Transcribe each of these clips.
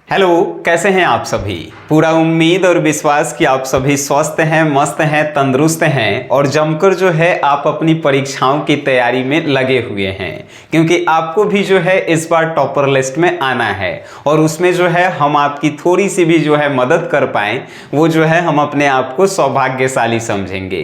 Hello, कैसे हैं आप सभी। पूरा उम्मीद और विश्वास कि आप सभी स्वस्थ हैं, मस्त हैं, तंदुरुस्त हैं और जमकर जो है आप अपनी परीक्षाओं की तैयारी में लगे हुए हैं, क्योंकि आपको भी जो है इस बार टॉपर लिस्ट में आना है और उसमें जो है हम आपकी थोड़ी सी भी जो है मदद कर पाएँ वो जो है हम अपने आप को सौभाग्यशाली समझेंगे।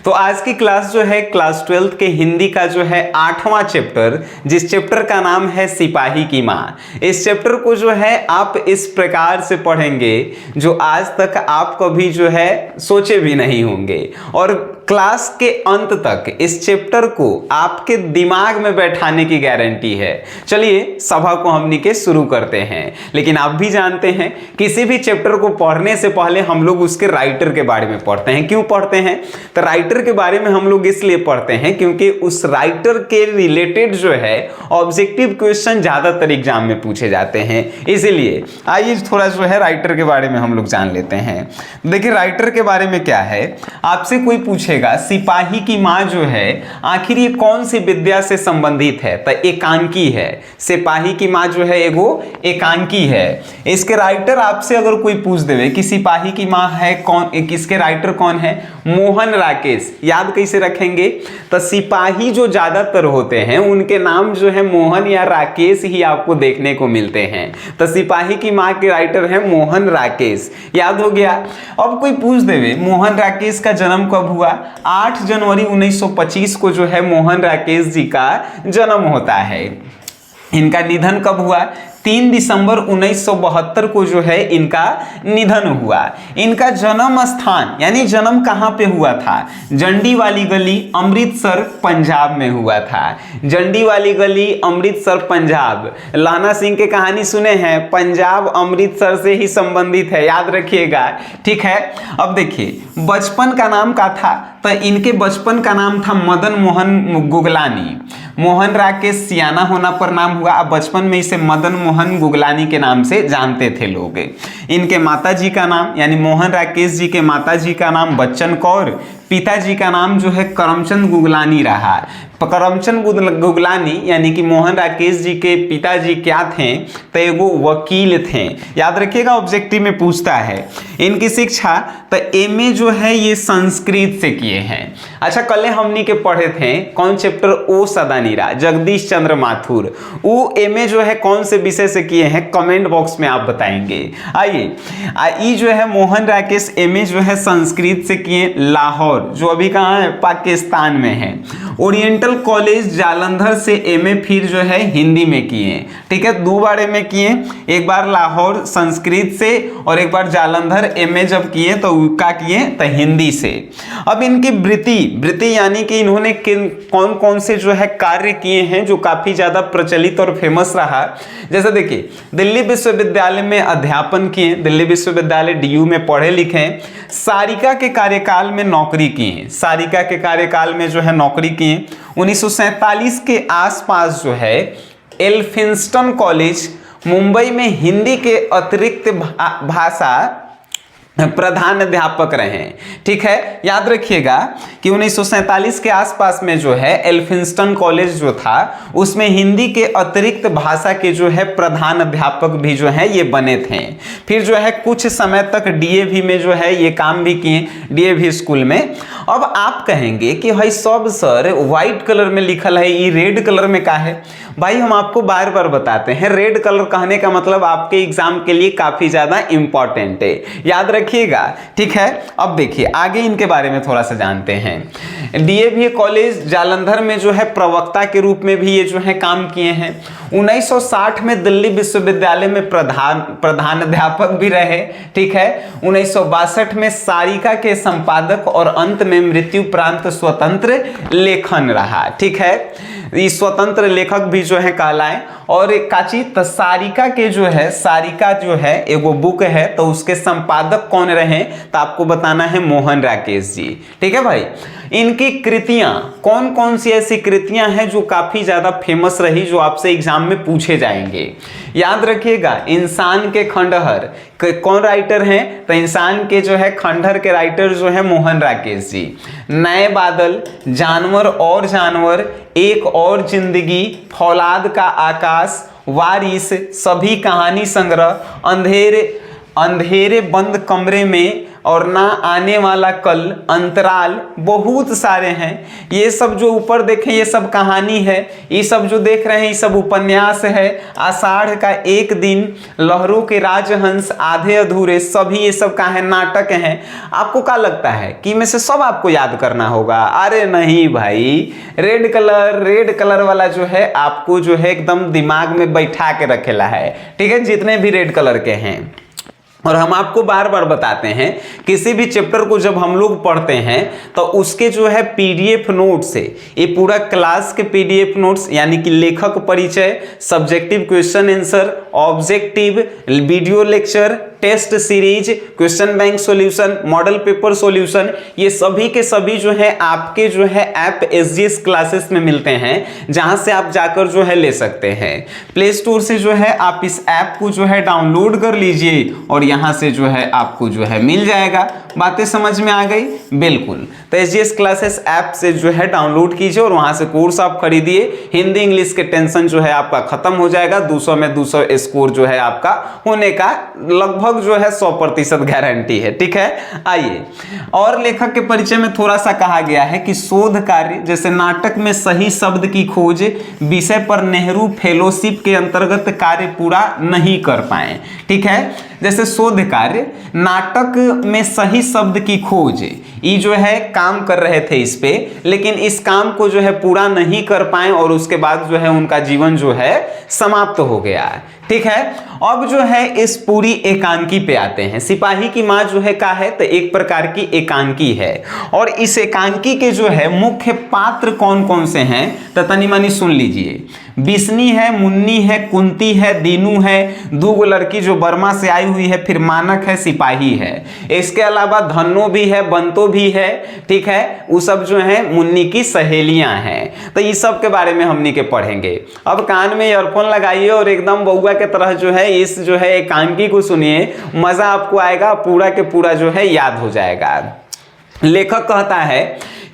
तो आज की क्लास जो है क्लास 12 के हिंदी का जो है 8वां चैप्टर, जिस चैप्टर का नाम है सिपाही की माँ। इस चैप्टर को जो है आप इस प्रकार से पढ़ेंगे जो आज तक आप कभी जो है सोचे भी नहीं होंगे और क्लास के अंत तक इस चैप्टर को आपके दिमाग में बैठाने की गारंटी है। चलिए सभा को हमनी के शुरू करते हैं। लेकिन आप भी जानते हैं किसी भी चैप्टर को पढ़ने से पहले हम लोग उसके राइटर के बारे में पढ़ते हैं। क्यों पढ़ते हैं? तो राइटर के बारे में हम लोग इसलिए पढ़ते हैं क्योंकि उस राइटर के रिलेटेड जो है ऑब्जेक्टिव क्वेश्चन ज्यादातर एग्जाम में पूछे जाते हैं। इसीलिए आइए थोड़ा जो है राइटर के बारे में हम लोग जान लेते हैं। देखिए राइटर के बारे में क्या है, आपसे कोई पूछेगा सिपाही की माँ जो है आखिर ये कौन सी विद्या से संबंधित है, तो एकांकी है। सिपाही की माँ जो है एगो एकांकी है। इसके राइटर आपसे अगर कोई पूछ देवे कि सिपाही की माँ है कौन, किसके राइटर कौन है, मोहन राकेश, याद कैसे रखेंगे? तो सिपाही जो ज्यादातर होते हैं उनके नाम जो है मोहन या राकेश ही आपको देखने को मिलते हैं। तो सिपाही की माँ के राइटर है मोहन राकेश, याद हो गया। अब कोई पूछ देवे मोहन राकेश का जन्म कब हुआ? 8 जनवरी 1925 को जो है मोहन राकेश जी का जन्म होता है। इनका निधन कब हुआ? 3 दिसंबर 1972 को जो है इनका निधन हुआ। इनका जन्म स्थान यानी जन्म कहाँ पे हुआ था? जंडी वाली गली, अमृतसर, पंजाब में हुआ था। जंडी वाली गली, अमृतसर, पंजाब। लहना सिंह के कहानी सुने हैं, पंजाब अमृतसर से ही संबंधित है, याद रखिएगा। ठीक है, अब देखिए बचपन का नाम क्या था? तो इनके बचपन का नाम था मदन मोहन गुगलानी। मोहन राकेश सियाना होना पर नाम हुआ। अब बचपन में इसे मदन मोहन गुगलानी के नाम से जानते थे लोग। इनके माताजी का नाम यानी मोहन राकेश जी के माताजी का नाम बच्चन कौर, पिताजी का नाम जो है करमचंद गुगलानी रहा। करमचंद गुगलानी यानी कि मोहन राकेश जी के पिताजी क्या थे? तो एगो वकील थे, याद रखिएगा, ऑब्जेक्टिव में पूछता है। इनकी शिक्षा तो एमए जो है ये संस्कृत से किए हैं। अच्छा, कल हमनी के पढ़े थे कौन चैप्टर? ओ सदानीरा, जगदीश चंद्र माथुर। वो एमए जो है कौन से विषय से किए हैं? कमेंट बॉक्स में आप बताएंगे। आइए जो है मोहन राकेश एमए जो है संस्कृत से किए, लाहौर जो अभी कहाँ है? पाकिस्तान में है। ओरिएंटल कॉलेज जालंधर से एमए फिर जो है हिंदी में किए। ठीक है, 2 बार एमए किए, एक बार लाहौर संस्कृत से और एक बार जालंधर एमए जब किए तो क्या किए? तो हिंदी से। अब इनकी वृत्ति यानी कि इन्होंने कौन कौन से जो है कार्य किए हैं जो काफी ज्यादा प्रचलित और फेमस रहा। जैसे देखिए दिल्ली विश्वविद्यालय में अध्यापन किए, दिल्ली विश्वविद्यालय डीयू में पढ़े लिखे। सारिका के कार्यकाल में नौकरी किए, सारिका के कार्यकाल में जो है नौकरी किए। 1947 के आसपास जो है एल्फिंस्टन कॉलेज मुंबई में हिंदी के अतिरिक्त भाषा प्रधान अध्यापक रहे। ठीक है, याद रखिएगा कि 1947 के आसपास में जो है एल्फिंस्टन कॉलेज जो था उसमें हिंदी के अतिरिक्त भाषा के जो है प्रधान अध्यापक भी जो है ये बने थे। फिर जो है कुछ समय तक डीएवी में जो है ये काम भी किए, डीएवी स्कूल में। अब आप कहेंगे कि भाई सब सर व्हाइट कलर में लिखल है, ये रेड कलर में का है? भाई हम आपको बार बार बताते हैं, रेड कलर कहने का मतलब आपके एग्जाम के लिए काफी ज्यादा इंपॉर्टेंट है, याद रखिएगा। ठीक है, अब देखिए आगे इनके बारे में थोड़ा सा जानते हैं। डीएवी कॉलेज जालंधर में जो है प्रवक्ता के रूप में भी ये जो है काम किए हैं। 1960 में दिल्ली विश्वविद्यालय में प्रधान अध्यापक भी रहे। ठीक है, 1962 में सारिका के संपादक और अंत में मृत्युपरांत स्वतंत्र लेखन रहा। ठीक है, इस स्वतंत्र लेखक भी जो है कहलाए। और काची सारिका के जो है, सारिका जो है एगो बुक है तो उसके संपादक कौन रहे? तो आपको बताना है मोहन राकेश जी। ठीक है भाई, इनकी कृतियां कौन कौन सी ऐसी कृतियां हैं जो काफी ज्यादा फेमस रही, जो आपसे एग्जाम में पूछे जाएंगे? याद रखिएगा, इंसान के खंडहर कौन राइटर हैं? तो इंसान के जो है खंडहर के राइटर जो है मोहन राकेश जी। नए बादल, जानवर और जानवर, एक और जिंदगी, फौलाद का आकाश वारिस, सभी कहानी संग्रह, अंधेरे बंद कमरे में और ना आने वाला कल, अंतराल, बहुत सारे हैं। ये सब जो ऊपर देखें ये सब कहानी है, ये सब जो देख रहे हैं ये सब उपन्यास है। आषाढ़ का एक दिन, लहरों के राजहंस, आधे अधूरे, सभी ये सब का है नाटक हैं। आपको क्या लगता है कि में से सब आपको याद करना होगा? अरे नहीं भाई, रेड कलर वाला जो है आपको जो है एकदम दिमाग में बैठा के रखेला है, ठीक है, जितने भी रेड कलर के हैं। और हम आपको बार बार बताते हैं किसी भी चैप्टर को जब हम लोग पढ़ते हैं तो उसके जो है पीडीएफ नोट्स है, ये पूरा क्लास के पीडीएफ नोट्स यानी कि लेखक परिचय, subjective question answer, objective, video lecture, test series, question bank solution, model paper solution, ये सभी के सभी जो है आपके जो है ऐप एसजीएस क्लासेस में मिलते हैं, जहां से आप जाकर जो है ले सकते हैं। प्ले स्टोर से जो है आप इस ऐप को जो है डाउनलोड कर लीजिए और यहां से जो है आपको जो है मिल जाएगा। बातें समझ में आ गई? बिल्कुल। तो एसजीएस क्लासेस ऐप से जो है डाउनलोड कीजिए और वहां से कोर्स आप खरीदिए। हिंदी इंग्लिश के टेंशन जो है आपका खत्म हो जाएगा। 200 में 200 स्कोर जो है आपका होने का लगभग जो है 100% गारंटी है, ठीक है। आइए, और लेखक के परिचय में थोड़ा सा कहा गया है कि शोध कार्य, जैसे नाटक में सही शब्द की खोज विषय पर नेहरू फेलोशिप के अंतर्गत कार्य पूरा नहीं कर पाए, ठीक है। जैसे शोध कार्य, नाटक में सही शब्द की खोज, ये जो है काम कर रहे थे इस पे, लेकिन इस काम को जो है पूरा नहीं कर पाए और उसके बाद जो है उनका जीवन जो है समाप्त हो गया, ठीक है। अब जो है इस पूरी एकांकी पे आते हैं। सिपाही की माँ जो है क्या है, तो एक प्रकार की एकांकी है। और इस एकांकी के जो है मुख्य पात्र कौन कौन से हैं तो तनी मनी सुन लीजिए। बिस्नी है, मुन्नी है, कुंती है, दीनू है, दो लड़की जो बर्मा से आई हुई है, फिर मानक है, सिपाही है। इसके अलावा धन्नो भी है, बंतो भी है, ठीक है। वो सब जो है मुन्नी की सहेलियां हैं। तो इस सब के बारे में हमनी के पढ़ेंगे। अब कान में ईयरफोन लगाइए और एकदम बउआ के तरह जो है इस जो है एकांकी को सुनिए, मजा आपको आएगा, पूरा के पूरा जो है याद हो जाएगा। लेखक कहता है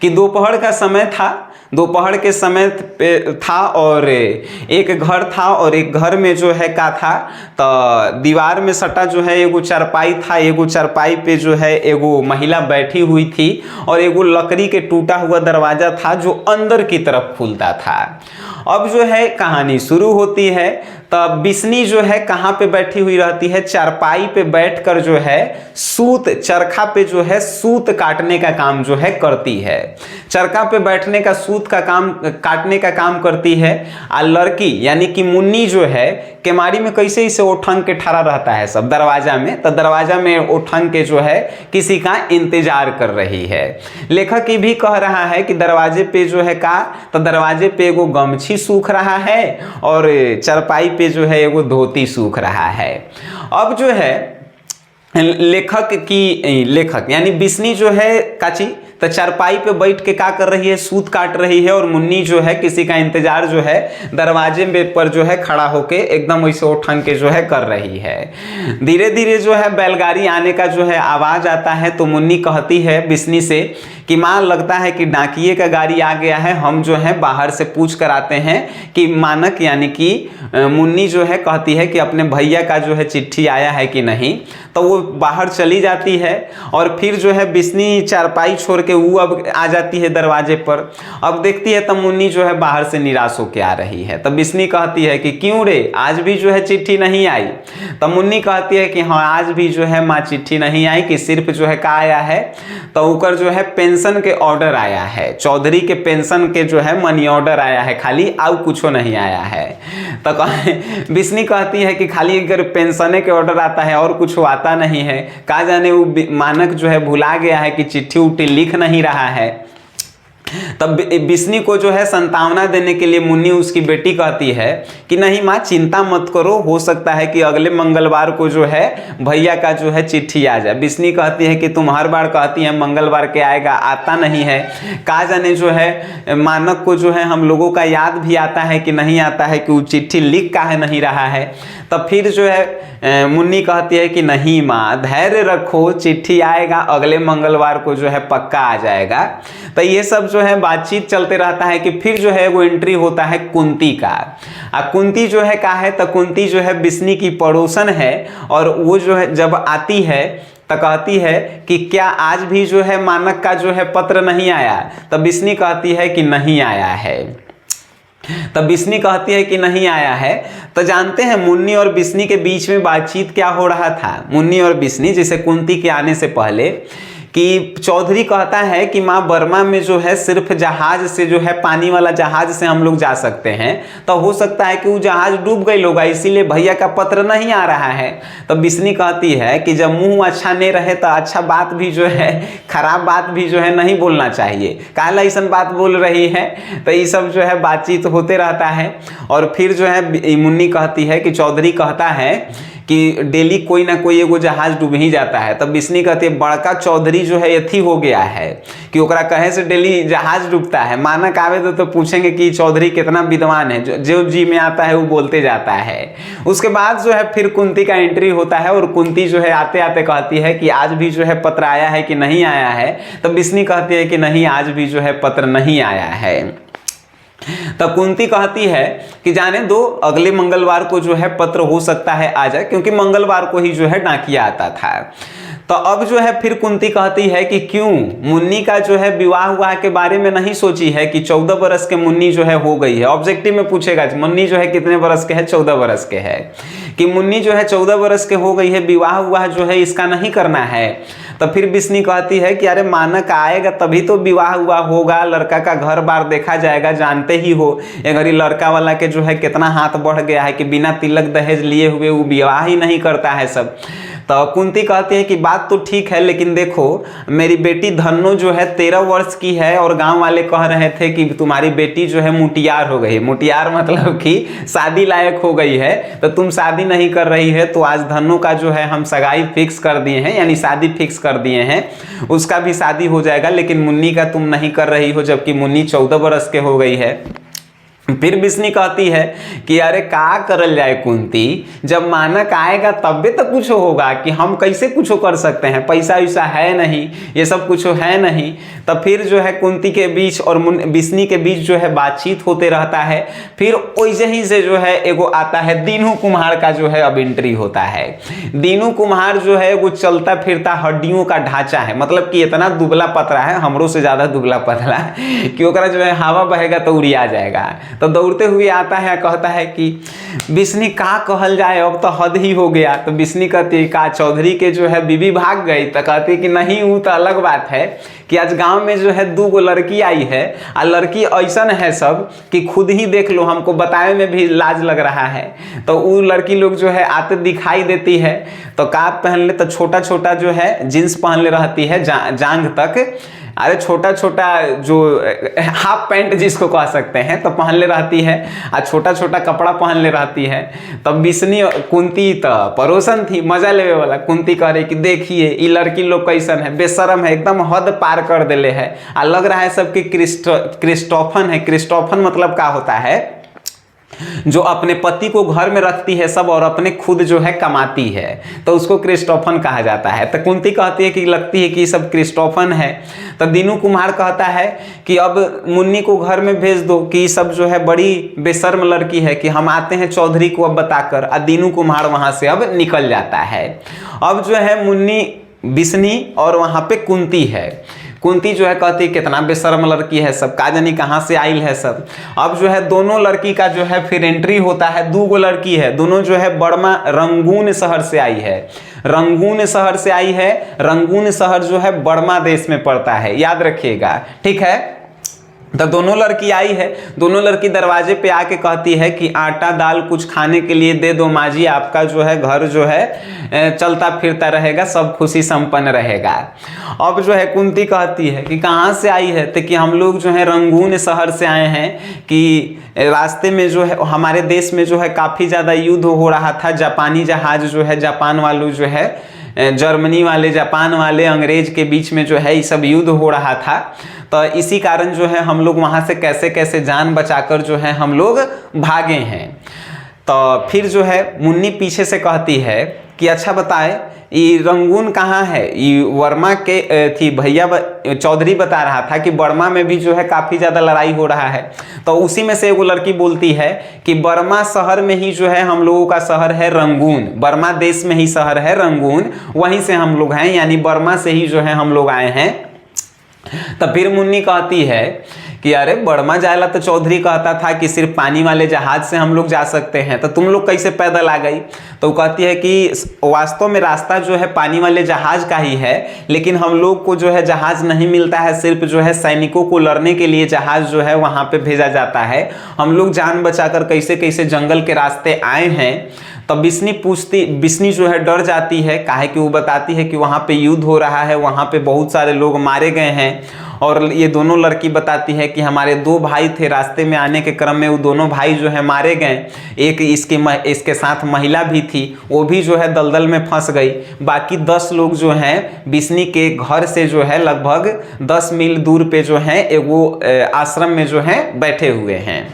कि दोपहर का समय था, दोपहर के समय पे था और एक घर था और एक घर में जो है क्या था, तो दीवार में सटा जो है एगो चारपाई था। एगो चारपाई पे जो है एगो महिला बैठी हुई थी और एगो लकड़ी के टूटा हुआ दरवाजा था जो अंदर की तरफ खुलता था। अब जो है कहानी शुरू होती है। तब बिस्नी जो है कहाँ पे बैठी हुई रहती है, चारपाई पे बैठकर जो है सूत, चरखा पे जो है सूत काटने का काम जो है करती है। चरखा पे बैठने का सूत का काम, काटने का काम करती है। और लड़की यानी कि मुन्नी जो है केमारी में कैसे इसे ओठंग के ठहरा रहता है सब दरवाजा में, तो दरवाजा में ओठंग के जो है किसी का इंतजार कर रही है। लेखक ये भी कह रहा है कि दरवाजे पे जो है का, तो दरवाजे पे एगो गमछी सूख रहा है और चरपाई पे जो है एगो धोती सूख रहा है। अब जो है लेखक यानी बिस्नी जो है काची, तो चारपाई पे बैठ के क्या कर रही है, सूत काट रही है और मुन्नी जो है किसी का इंतजार जो है दरवाजे में पर जो है खड़ा होके एकदम वैसे उठंग के जो है कर रही है। धीरे धीरे जो है बैलगाड़ी आने का जो है आवाज आता है, तो मुन्नी कहती है बिस्नी से कि माँ लगता है कि डाकिये का गाड़ी आ गया है, हम जो है बाहर से पूछ कर आते हैं कि मानक यानी कि मुन्नी जो है कहती है कि अपने भैया का जो है चिट्ठी आया है कि नहीं। तो वो बाहर चली जाती है और फिर जो है बिस्नी चारपाई छोड़ के वो अब आ जाती है दरवाजे पर। अब देखती है तो मुन्नी जो है बाहर से निराश होकर आ रही है। तब बिस्नी कहती है कि क्यों रे, आज भी जो है चिट्ठी नहीं आई। तब मुन्नी कहती है कि हाँ आज भी जो है माँ चिट्ठी नहीं आई, कि सिर्फ जो है क्या आया है, तो ऊपर जो है पेंशन के ऑर्डर आया है, चौधरी के पेंशन के जो है मनी ऑर्डर आया है खाली, और कुछ नहीं आया है। तो बिस्नी कहती है कि खाली अगर पेंशन के ऑर्डर आता है और कुछ आता नहीं है, कहा जाने वो मानक जो है भुला गया है कि चिट्ठी उट्ठी लिख नहीं रहा है। तब बिस्नी को जो है संतावना देने के लिए मुन्नी उसकी बेटी कहती है कि नहीं माँ चिंता मत करो, हो सकता है कि अगले मंगलवार को जो है भैया का जो है चिट्ठी आ जाए। बिस्नी कहती है कि तुम हर बार कहती है मंगलवार के आएगा, आता नहीं है। कहा जाने जो है मानक को जो है हम लोगों का याद भी आता है कि नहीं आता है, कि वो चिट्ठी लिख काहे नहीं रहा है। तब फिर जो है मुन्नी कहती है कि नहीं माँ धैर्य रखो, चिट्ठी आएगा, अगले मंगलवार को जो है पक्का आ जाएगा। तो ये सब जो जो है बातचीत चलते रहता है कि फिर जो है वो एंट्री होता है कुंती का। कुंती जो है का है, तो कुंती जो है बिस्नी की पड़ोसन है, और वो जो है जब आती है तो कहती है कि क्या आज भी जो है मानक का जो है पत्र नहीं आया? तब बिस्नी कहती है कि नहीं आया है। तब बिस्नी कहती है कि नहीं आया है। तो जानते हैं मुन्नी और बिस्नी के बीच में बातचीत क्या हो रहा था? मुन्नी और बिस्नी, जैसे कुंती के आने से पहले, कि चौधरी कहता है कि माँ बर्मा में जो है सिर्फ जहाज से जो है पानी वाला जहाज से हम लोग जा सकते हैं, तो हो सकता है कि वो जहाज डूब गई होगा, इसीलिए भैया का पत्र नहीं आ रहा है। तो बिस्नी कहती है कि जब मुंह अच्छा नहीं रहे तो अच्छा बात भी जो है, खराब बात भी जो है नहीं बोलना चाहिए, काला ऐसा बात बोल रही है। तो ये सब जो है बातचीत होते रहता है। और फिर जो है मुन्नी कहती है कि चौधरी कहता है कि डेली कोई ना कोई एगो जहाज डूब ही जाता है। तब बिस्नी कहती है बड़का चौधरी जो है यथी हो गया है कि ओकरा कहे से डेली जहाज डूबता है। मानक आवे तो पूछेंगे कि चौधरी कितना विद्वान है, जो जी में आता है वो बोलते जाता है। उसके बाद जो है फिर कुंती का एंट्री होता है, और कुंती जो है आते आते कहती है कि आज भी जो है पत्र आया है कि नहीं आया है? तब बिस्नी कहती है कि नहीं, आज भी जो है पत्र नहीं आया है। तब कुंती कहती है कि जाने दो, अगले मंगलवार को जो है पत्र हो सकता है आ जाए, क्योंकि मंगलवार को ही जो है डाकिया आता था। तो अब जो है फिर कुंती कहती है कि क्यों मुन्नी का जो है विवाह हुआ के बारे में नहीं सोची है कि 14 बरस के मुन्नी जो है हो गई है। ऑब्जेक्टिव में पूछेगा मुन्नी जो है कितने बरस के है? 14 बरस के है, कि मुन्नी जो है 14 बरस के हो गई है, विवाह हुआ जो है इसका नहीं करना है। तो फिर बिस्नी कहती है कि अरे मानक आएगा तभी तो विवाह हुआ होगा, लड़का का घर बार देखा जाएगा, जानते ही हो ये घड़ी लड़का वाला के जो है कितना हाथ बढ़ गया है कि बिना तिलक दहेज लिए हुए वो विवाह ही नहीं करता है सब। तो कुंती कहती है कि बात तो ठीक है, लेकिन देखो मेरी बेटी धन्नो जो है 13 वर्ष की है, और गांव वाले कह रहे थे कि तुम्हारी बेटी जो है मुटियार हो गई। मुटियार मतलब कि शादी लायक हो गई है, तो तुम शादी नहीं कर रही है, तो आज धन्नो का जो है हम सगाई फिक्स कर दिए हैं, यानी शादी फिक्स कर दिए हैं, उसका भी शादी हो जाएगा, लेकिन मुन्नी का तुम नहीं कर रही हो, जबकि मुन्नी 14 बरस के हो गई है। फिर बिस्नी कहती है कि अरे का करल जाए कुंती, जब मानक आएगा तब भी तो कुछ होगा, कि हम कैसे कुछ कर सकते हैं, पैसा वैसा है नहीं, ये सब कुछ है नहीं। तब फिर जो है कुंती के बीच और बिस्नी के बीच जो है बातचीत होते रहता है। फिर वैसे ही से जो है एगो आता है दीनू कुम्हार का जो है अब एंट्री होता है। दीनू कुम्हार जो है वो चलता फिरता हड्डियों का ढांचा है, मतलब कि इतना दुबला पतला है, हमरों से ज्यादा दुबला पतला कि ओकरा जो है हवा बहेगा तो उड़िया जाएगा। तो दौड़ते हुए आता है, कहता है कि बिस्नी का कहल जाए, अब तो हद ही हो गया। तो बिस्नी कहती है का चौधरी के जो है बीबी भाग गई? तो कहती है कि नहीं, वो तो अलग बात है कि आज गांव में जो है 2 लड़की आई है, और लड़की ऐसा है सब कि खुद ही देख लो, हमको बताए में भी लाज लग रहा है। तो वो लड़की लोग जो है आते दिखाई देती है, तो काप पहन ले, तो छोटा छोटा जो है जींस पहन ले रहती है जांघ तक, अरे छोटा छोटा जो हाफ पैंट जिसको कह सकते हैं, तो पहन ले रहती है, और छोटा छोटा कपड़ा पहन ले रहती है। तब बिस्नी कुंती तो परोसन थी, मजा लेवे वाला, कुंती कह रही कि देखिए ये लड़की लोग कैसन है, बेशरम है, एकदम हद पार कर देले है, और लग रहा है सबकी क्रिस्टोफन है। क्रिस्टोफन मतलब क्या होता है? जो अपने पति को घर में रखती है सब, और अपने खुद जो है कमाती है, तो उसको क्रिस्टोफन कहा जाता है। तो कुंती कहती है कि लगती है कि सब क्रिस्टोफन है। तो दीनू कुम्हार कहता है कि अब मुन्नी को घर में भेज दो, कि सब जो है बड़ी बेशर्म लड़की है, कि हम आते हैं चौधरी को अब बताकर। और दीनू कुम्हार वहां से अब निकल जाता है। अब जो है मुन्नी, बिस्नी और वहां पे कुंती है। कुंती जो है कहती है कितना बेशर्म लड़की है सब, का जानी कहाँ से आइल है सब। अब जो है दोनों लड़की का जो है फिर एंट्री होता है। 2 लड़की है, दोनों जो है बर्मा रंगून शहर से आई है। रंगून शहर से आई है। रंगून शहर जो है बर्मा देश में पड़ता है, याद रखिएगा, ठीक है। तो दोनों लड़की आई है। दोनों लड़की दरवाजे पे आके कहती है कि आटा दाल कुछ खाने के लिए दे दो माँ जी, आपका जो है घर जो है चलता फिरता रहेगा, सब खुशी संपन्न रहेगा। अब जो है कुंती कहती है कि कहाँ से आई है? तो कि हम लोग जो है रंगून शहर से आए हैं, कि रास्ते में जो है हमारे देश में जो है काफ़ी ज़्यादा युद्ध हो रहा था। जापानी जहाज जो है, जापान वालों जो है, जर्मनी वाले, जापान वाले, अंग्रेज के बीच में जो है ये सब युद्ध हो रहा था। तो इसी कारण जो है हम लोग वहाँ से कैसे कैसे जान बचाकर जो है हम लोग भागे हैं। तो फिर जो है मुन्नी पीछे से कहती है कि अच्छा बताए ये रंगून कहाँ है। ये वर्मा के थी भैया चौधरी बता रहा था कि बर्मा में भी जो है काफ़ी ज़्यादा लड़ाई हो रहा है। तो उसी में से एगो लड़की बोलती है कि बर्मा शहर में ही जो है हम लोगों का शहर है रंगून, बर्मा देश में ही शहर है रंगून, वहीं से हम लोग हैं, यानी बर्मा से ही जो है हम लोग आए हैं। तब फिर मुन्नी कहती है कि अरे बर्मा जाएला तो चौधरी कहता था कि सिर्फ पानी वाले जहाज से हम लोग जा सकते हैं, तो तुम लोग कैसे पैदल आ गई। तो वो कहती है कि वास्तव में रास्ता जो है पानी वाले जहाज का ही है, लेकिन हम लोग को जो है जहाज नहीं मिलता है, सिर्फ जो है सैनिकों को लड़ने के लिए जहाज जो है वहाँ पे भेजा जाता है। हम लोग जान बचाकर कैसे कैसे जंगल के रास्ते आए हैं। तब बिस्नी जो है डर जाती है, काहे कि वो बताती है कि वहाँ पे युद्ध हो रहा है, वहाँ पे बहुत सारे लोग मारे गए हैं। और ये दोनों लड़की बताती है कि हमारे 2 भाई थे, रास्ते में आने के क्रम में वो दोनों भाई जो है मारे गए। एक इसके साथ महिला भी थी, वो भी जो है दलदल में फंस गई। बाकी 10 लोग जो हैं बिस्नी के घर से जो है लगभग 10 मील दूर पे जो है वो आश्रम में जो है बैठे हुए हैं।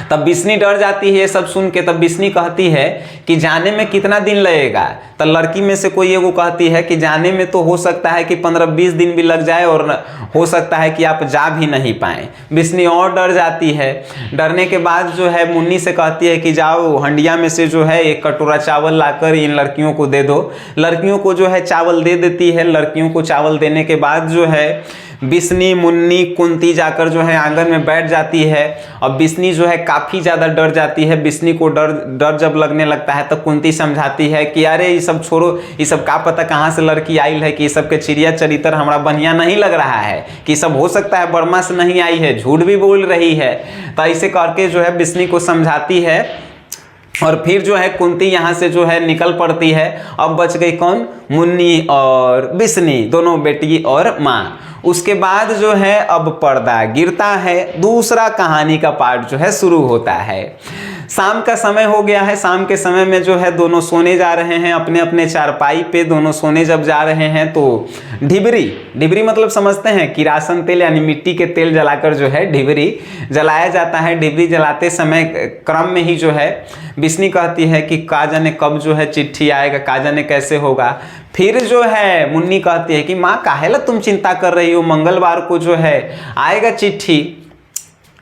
तब बिस्नी डर जाती है ये सब सुन के। तब बिस्नी कहती है कि जाने में कितना दिन लगेगा। तो लड़की में से कोई एगो कहती है कि जाने में तो हो सकता है कि 15-20 दिन भी लग जाए और हो सकता है कि आप जा भी नहीं पाएँ। बिस्नी और डर जाती है। डरने के बाद जो है मुन्नी से कहती है कि जाओ हंडिया में से जो है 1 कटोरा चावल लाकर इन लड़कियों को दे दो। लड़कियों को जो है चावल दे देती है। लड़कियों को चावल देने के बाद जो है बिस्नी, मुन्नी, कुंती जाकर जो है आंगन में बैठ जाती है। और बिस्नी जो है काफ़ी ज़्यादा डर जाती है। बिस्नी को डर जब लगने लगता है तो कुंती समझाती है कि अरे ये सब छोड़ो, ये सब का पता कहाँ से लड़की आई है, कि ये सब के चिड़िया चरित्र हमारा बढ़िया नहीं लग रहा है, कि सब हो सकता है बर्मा से नहीं आई है, झूठ भी बोल रही है। तो ऐसे करके जो है बिस्नी को समझाती है। और फिर जो है कुंती यहाँ से जो है निकल पड़ती है। अब बच गई कौन? मुन्नी और बिस्नी, दोनों बेटी और माँ। उसके बाद जो है अब पर्दा गिरता है, दूसरा कहानी का पार्ट जो है शुरू होता है। शाम का समय हो गया है। शाम के समय में जो है दोनों सोने जा रहे हैं अपने अपने चारपाई पे। दोनों सोने जब जा रहे हैं तो ढिबरी मतलब समझते हैं किरासन तेल यानी मिट्टी के तेल जलाकर जो है ढिबरी जलाया जाता है। ढिबरी जलाते समय क्रम में ही जो है बिस्नी कहती है कि का जाने कब जो है चिट्ठी आएगा, का जाने कैसे होगा। फिर जो है मुन्नी कहती है कि माँ काहेला तुम चिंता कर रही हो, मंगलवार को जो है आएगा चिट्ठी,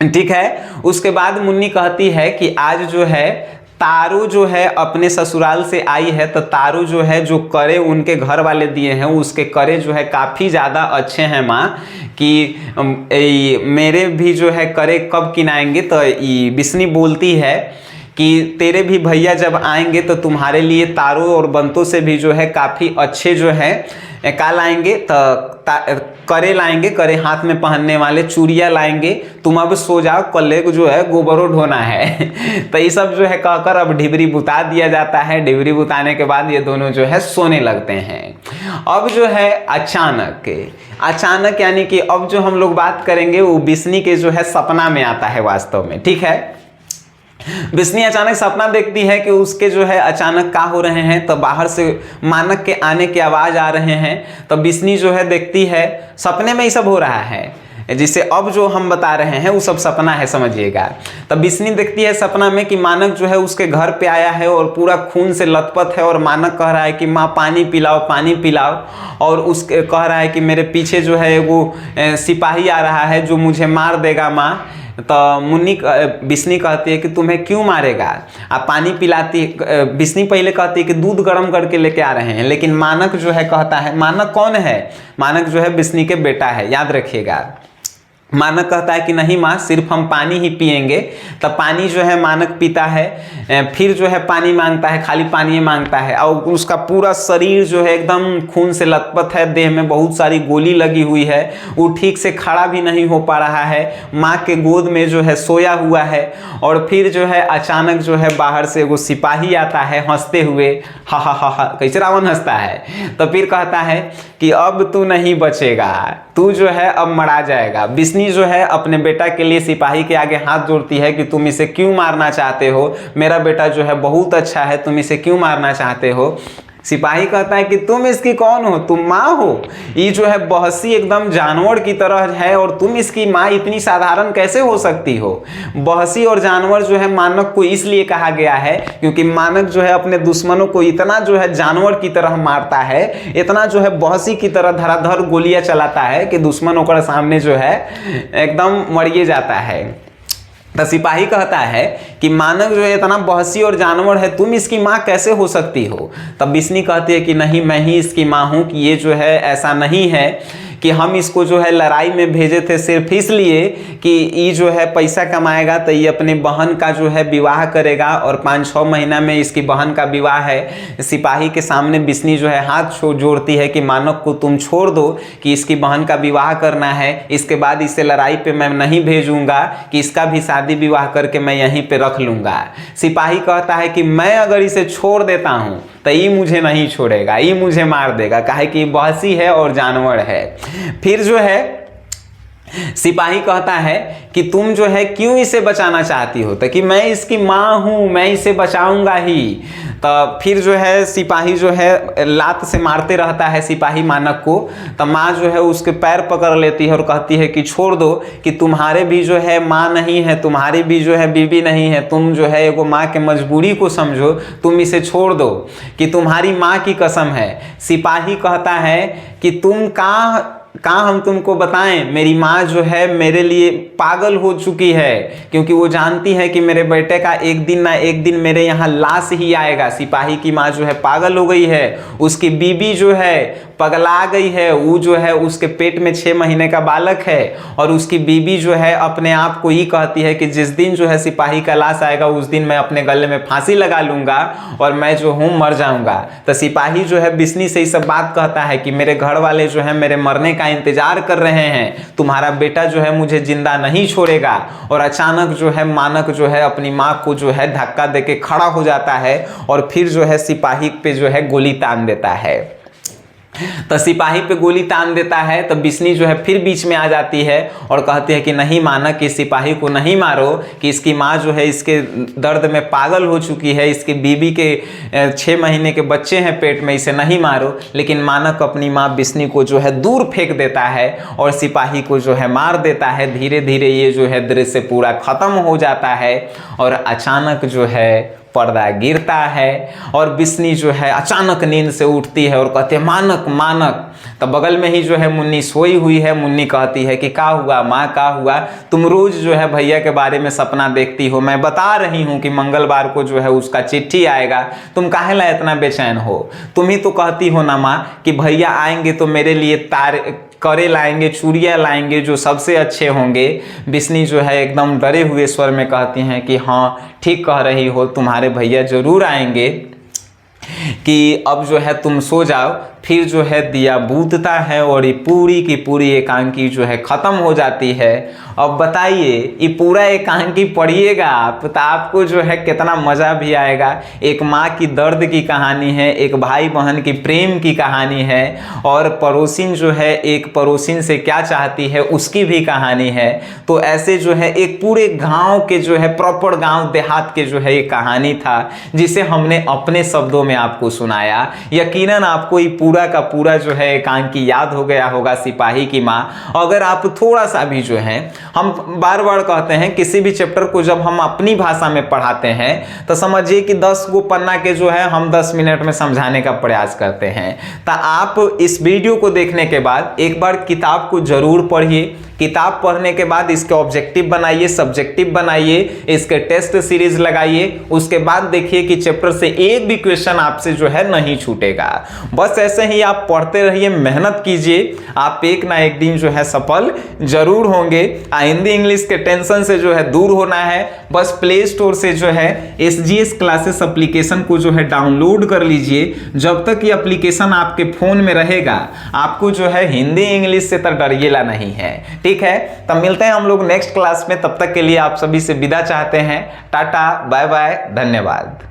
ठीक है। उसके बाद मुन्नी कहती है कि आज जो है तारू जो है अपने ससुराल से आई है, तो तारू जो है जो करे उनके घर वाले दिए हैं उसके करे जो है काफ़ी ज़्यादा अच्छे हैं माँ, कि मेरे भी जो है करे कब किनाएंगे। तो बिस्नी बोलती है कि तेरे भी भैया जब आएंगे तो तुम्हारे लिए तारू और बंतों से भी जो है काफ़ी अच्छे जो है का लाएंगे, तो करे लाएंगे, करे हाथ में पहनने वाले चूड़िया लाएंगे। तुम अब सो जाओ, कल को जो है गोबरों ढोना है। तो ये सब जो है कहकर अब ढिबरी बुता दिया जाता है। ढिबरी बुताने के बाद ये दोनों जो है सोने लगते हैं। अब जो है अचानक यानी कि अब जो हम लोग बात करेंगे वो बिस्नी के जो है सपना में आता है वास्तव में, ठीक है। बिस्नी अचानक सपना देखती है कि उसके जो है अचानक का हो रहे हैं, तो बाहर से मानक के आने की आवाज़ आ रहे हैं। तो बिस्नी जो है देखती है सपने में ही सब हो रहा है, जिसे अब जो हम बता रहे हैं वो सब सपना है, समझिएगा। तब बिस्नी देखती है सपना में कि मानक जो है उसके घर पे आया है और पूरा खून से लथपथ है। और मानक कह रहा है कि माँ पानी पिलाओ, पानी पिलाओ। और उसके कह रहा है कि मेरे पीछे जो है वो सिपाही आ रहा है जो मुझे मार देगा माँ। तो बिस्नी कहती है कि तुम्हें क्यों मारेगा, आप पानी पिलाती। बिस्नी पहले कहती है कि दूध गर्म करके लेके आ रहे हैं, लेकिन मानक जो है कहता है, मानक कौन है? मानक जो है बिस्नी के बेटा है, याद रखिएगा। मानक कहता है कि नहीं माँ, सिर्फ हम पानी ही पिएंगे। तब पानी जो है मानक पीता है, फिर जो है पानी मांगता है, खाली पानी मांगता है। और उसका पूरा शरीर जो है एकदम खून से लथपथ है, देह में बहुत सारी गोली लगी हुई है, वो ठीक से खड़ा भी नहीं हो पा रहा है, माँ के गोद में जो है सोया हुआ है। और फिर जो है अचानक जो है बाहर से वो सिपाही आता है हंसते हुए, हा हा हा हा, कैसे रावण हंसता है। तो फिर कहता है कि अब तू नहीं बचेगा, तू जो है अब मरा जाएगा। बिस्नी जो है अपने बेटा के लिए सिपाही के आगे हाथ जोड़ती है कि तुम इसे क्यों मारना चाहते हो, मेरा बेटा जो है बहुत अच्छा है, तुम इसे क्यों मारना चाहते हो। सिपाही कहता है कि तुम इसकी कौन हो, तुम माँ हो? ये जो है बहसी एकदम जानवर की तरह है और तुम इसकी माँ इतनी साधारण कैसे हो सकती हो? बहसी और जानवर जो है मानक को इसलिए कहा गया है क्योंकि मानक जो है अपने दुश्मनों को इतना जो है जानवर की तरह मारता है, इतना जो है बहसी की तरह धड़ाधड़ गोलियां चलाता है कि दुश्मनों के सामने जो है एकदम मरिए जाता है। तो सिपाही कहता है कि मानक जो है इतना बहसी और जानवर है, तुम इसकी माँ कैसे हो सकती हो? तब बिस्नी कहती है कि नहीं, मैं ही इसकी माँ हूँ, कि ये जो है ऐसा नहीं है कि हम इसको जो है लड़ाई में भेजे थे सिर्फ इसलिए कि ये जो है पैसा कमाएगा तो ये अपनी बहन का जो है विवाह करेगा और 5-6 महीना में इसकी बहन का विवाह है। सिपाही के सामने बिस्नी जो है हाथ जोड़ती है कि मानक को तुम छोड़ दो कि इसकी बहन का विवाह करना है, इसके बाद इसे लड़ाई पे मैं नहीं भेजूंगा, कि इसका भी शादी विवाह करके मैं यहीं पे रख लूंगा। सिपाही कहता है कि मैं अगर इसे छोड़ देता हूँ तो ये मुझे नहीं छोड़ेगा, ये मुझे मार देगा, काहे कि बहसी है और जानवर है। फिर जो है सिपाही कहता है कि तुम जो है क्यों इसे बचाना चाहती हो? तो कि मैं इसकी माँ हूँ, मैं इसे बचाऊंगा ही। तो फिर जो है सिपाही जो है लात से मारते रहता है सिपाही मानक को। तो माँ जो है उसके पैर पकड़ लेती है और कहती है कि छोड़ दो, कि तुम्हारे भी जो है माँ नहीं है, तुम्हारी भी जो है बीवी नहीं है, तुम जो है एगो माँ के मजबूरी को समझो, तुम इसे छोड़ दो, कि तुम्हारी माँ की कसम है। सिपाही कहता है कि तुम कहाँ हम तुमको बताएं, मेरी माँ जो है मेरे लिए पागल हो चुकी है, क्योंकि वो जानती है कि मेरे बेटे का एक दिन ना एक दिन मेरे यहाँ लाश ही आएगा। सिपाही की माँ जो है पागल हो गई है, उसकी बीबी जो है पगला गई है, वो जो है उसके पेट में 6 महीने का बालक है और उसकी बीबी जो है अपने आप को ही कहती है कि जिस दिन जो है सिपाही का लाश आएगा उस दिन मैं अपने गले में फांसी लगा लूंगा और मैं जो हूँ मर जाऊंगा। तो सिपाही जो है बिस्नी से ये सब बात कहता है कि मेरे घर वाले जो है मेरे मरने का इंतजार कर रहे हैं, तुम्हारा बेटा जो है मुझे जिंदा नहीं छोड़ेगा। और अचानक जो है मानक जो है अपनी माँ को जो है धक्का देके खड़ा हो जाता है और फिर जो है सिपाही पे जो है गोली तान देता है। तो सिपाही पे गोली तान देता है तो बिस्नी जो है फिर बीच में आ जाती है और कहती है कि नहीं मानक, कि सिपाही को नहीं मारो, कि इसकी माँ जो है इसके दर्द में पागल हो चुकी है, इसकी बीबी के 6 महीने के बच्चे हैं पेट में, इसे नहीं मारो। लेकिन मानक अपनी माँ बिस्नी को जो है दूर फेंक देता है और सिपाही को जो है मार देता है। धीरे धीरे ये जो है दृश्य पूरा खत्म हो जाता है और अचानक जो है पर्दा गिरता है और बिस्नी जो है अचानक नींद से उठती है और कहती है मानक मानक। तो बगल में ही जो है मुन्नी सोई हुई है। मुन्नी कहती है कि क्या हुआ माँ, क्या हुआ? तुम रोज जो है भैया के बारे में सपना देखती हो, मैं बता रही हूँ कि मंगलवार को जो है उसका चिट्ठी आएगा, तुम काहे ला इतना बेचैन हो? तुम ही तो कहती हो ना माँ कि भैया आएंगे तो मेरे लिए करे लाएंगे, चूड़ियाँ लाएंगे जो सबसे अच्छे होंगे। बिस्नी जो है एकदम डरे हुए स्वर में कहती हैं कि हाँ ठीक कह रही हो, तुम्हारे भैया जरूर आएंगे, कि अब जो है तुम सो जाओ। फिर जो है दिया बूझता है और ये पूरी की पूरी एकांकी जो है ख़त्म हो जाती है। अब बताइए ये पूरा एकांकी पढ़िएगा आप तो आपको जो है कितना मज़ा भी आएगा। एक माँ की दर्द की कहानी है, एक भाई बहन की प्रेम की कहानी है और पड़ोसिन जो है एक पड़ोसिन से क्या चाहती है उसकी भी कहानी है। तो ऐसे जो है एक पूरे गांव के जो है प्रॉपर गांव देहात के जो है एक कहानी था जिसे हमने अपने शब्दों में आपको सुनाया। यकीनन आपको ये पूरा का पूरा जो है एकांकी याद हो गया होगा सिपाही की माँ। अगर आप थोड़ा सा भी जो है, हम बार बार कहते हैं किसी भी चैप्टर को जब हम अपनी भाषा में पढ़ाते हैं तो समझिए कि 10 गो पन्ना के जो है हम 10 मिनट में समझाने का प्रयास करते हैं। तो आप इस वीडियो को देखने के बाद एक बार किताब को जरूर पढ़िए। किताब पढ़ने के बाद इसके ऑब्जेक्टिव बनाइए, सब्जेक्टिव बनाइए, इसके टेस्ट सीरीज लगाइए। उसके बाद देखिए कि चैप्टर से एक भी क्वेश्चन आपसे जो है नहीं छूटेगा। बस ऐसे ही आप पढ़ते रहिए, मेहनत कीजिए, आप एक ना एक दिन जो है सफल जरूर होंगे। हिंदी इंग्लिश के टेंशन से जो है दूर होना है। बस प्ले स्टोर से जो है SGS क्लासेस एप्लीकेशन को जो है डाउनलोड कर लीजिए। जब तक ये एप्लीकेशन आपके फोन में रहेगा आपको जो है हिंदी इंग्लिश से तो डरिएला नहीं है। ठीक है, तब मिलते हैं हम लोग नेक्स्ट क्लास में। तब तक के लिए आप सभी से विदा चाहते हैं। टाटा बाय बाय, धन्यवाद।